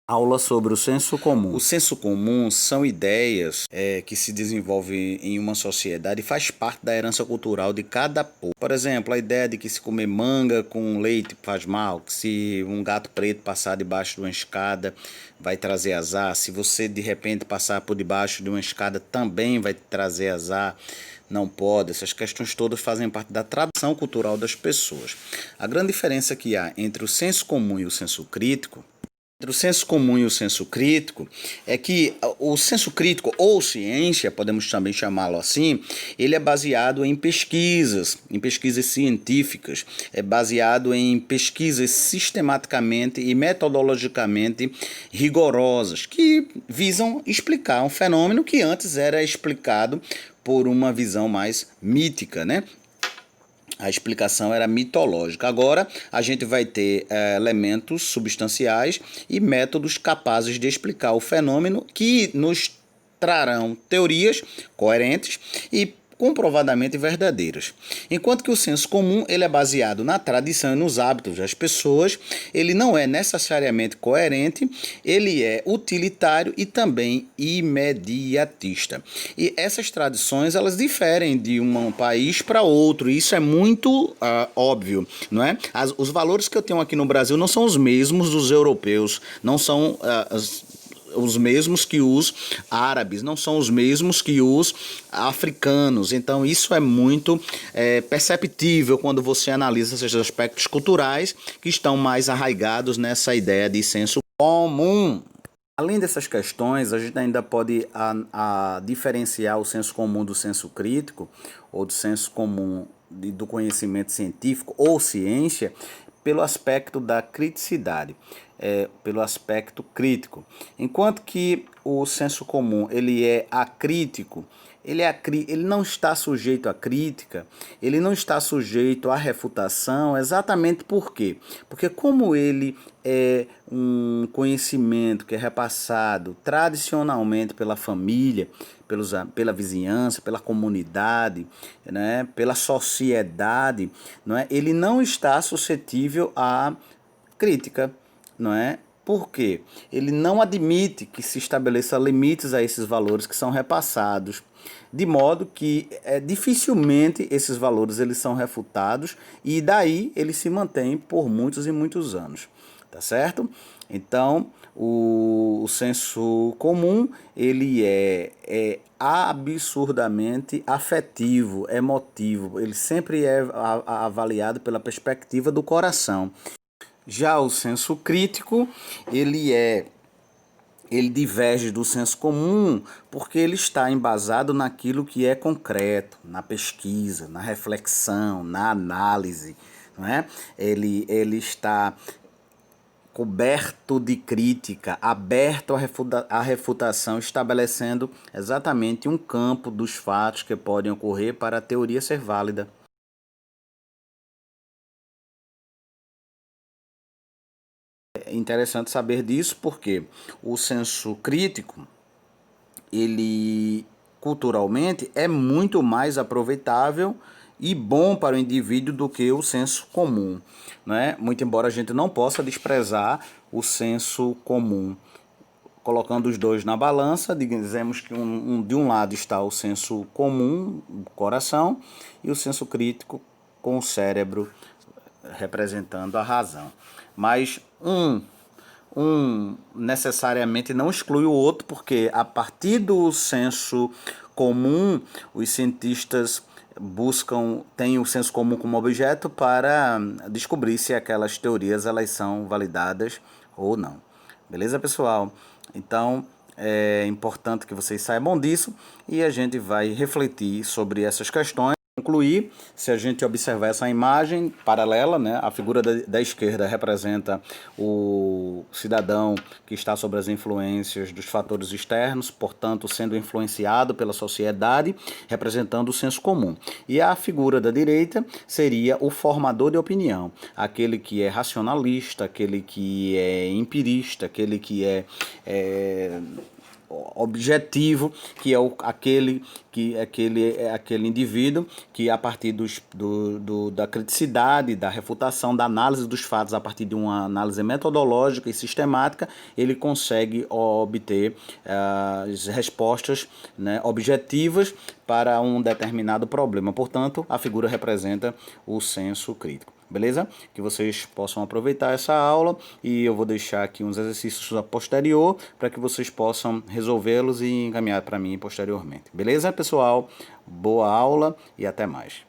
Aula sobre o senso comum. O senso comum são ideias que se desenvolvem em uma sociedade e faz parte da herança cultural de cada povo. Por exemplo, a ideia de que se comer manga com leite faz mal, que se um gato preto passar debaixo de uma escada vai trazer azar, se você de repente passar por debaixo de uma escada também vai trazer azar. Não pode, essas questões todas fazem parte da tradição cultural das pessoas. A grande diferença que há entre o senso comum e o senso crítico entre o senso comum e o senso crítico é que o senso crítico ou ciência, podemos também chamá-lo assim, ele é baseado em pesquisas científicas, é baseado em pesquisas sistematicamente e metodologicamente rigorosas que visam explicar um fenômeno que antes era explicado por uma visão mais mítica, né? A explicação era mitológica. Agora a gente vai ter elementos substanciais e métodos capazes de explicar o fenômeno que nos trarão teorias coerentes e comprovadamente verdadeiras. Enquanto que o senso comum ele é baseado na tradição e nos hábitos das pessoas, ele não é necessariamente coerente, ele é utilitário e também imediatista. E essas tradições elas diferem de um país para outro, e isso é muito óbvio, não é? Os valores que eu tenho aqui no Brasil não são os mesmos dos europeus, não são os mesmos que os árabes, não são os mesmos que os africanos. Então isso é muito perceptível quando você analisa esses aspectos culturais que estão mais arraigados nessa ideia de senso comum. Além dessas questões, a gente ainda pode diferenciar o senso comum do senso crítico, ou do senso comum do conhecimento científico ou ciência, pelo aspecto da criticidade, pelo aspecto crítico. Enquanto que o senso comum ele é acrítico, ele não está sujeito à crítica, ele não está sujeito à refutação, exatamente por quê? Porque como ele é um conhecimento que é repassado tradicionalmente pela família, pela vizinhança, pela comunidade, né, pela sociedade, não é? Ele não está suscetível à crítica, não é? Por quê? Ele não admite que se estabeleça limites a esses valores que são repassados, de modo que dificilmente esses valores eles são refutados e daí eles se mantêm por muitos e muitos anos, tá certo? Então, o senso comum ele é absurdamente afetivo, emotivo, ele sempre é avaliado pela perspectiva do coração. Já o senso crítico, ele diverge do senso comum porque ele está embasado naquilo que é concreto, na pesquisa, na reflexão, na análise, não é? Ele está coberto de crítica, aberto à refutação, estabelecendo exatamente um campo dos fatos que podem ocorrer para a teoria ser válida. É interessante saber disso porque o senso crítico, ele culturalmente é muito mais aproveitável e bom para o indivíduo do que o senso comum, né? Muito embora a gente não possa desprezar o senso comum. Colocando os dois na balança, dizemos que de um lado está o senso comum, o coração, e o senso crítico com o cérebro representando a razão. Mas um necessariamente não exclui o outro, porque a partir do senso comum, os cientistas têm o senso comum como objeto para descobrir se aquelas teorias elas são validadas ou não. Beleza, pessoal? Então, é importante que vocês saibam disso e a gente vai refletir sobre essas questões. Concluir, se a gente observar essa imagem paralela, né, a figura da esquerda representa o cidadão que está sob as influências dos fatores externos, portanto sendo influenciado pela sociedade, representando o senso comum. E a figura da direita seria o formador de opinião, aquele que é racionalista, aquele que é empirista, aquele que é objetivo, que é aquele indivíduo que, a partir da criticidade, da refutação, da análise dos fatos, a partir de uma análise metodológica e sistemática, ele consegue obter as respostas, né, objetivas para um determinado problema. Portanto, a figura representa o senso crítico. Beleza? Que vocês possam aproveitar essa aula, e eu vou deixar aqui uns exercícios a posterior para que vocês possam resolvê-los e encaminhar para mim posteriormente. Beleza, pessoal? Boa aula e até mais.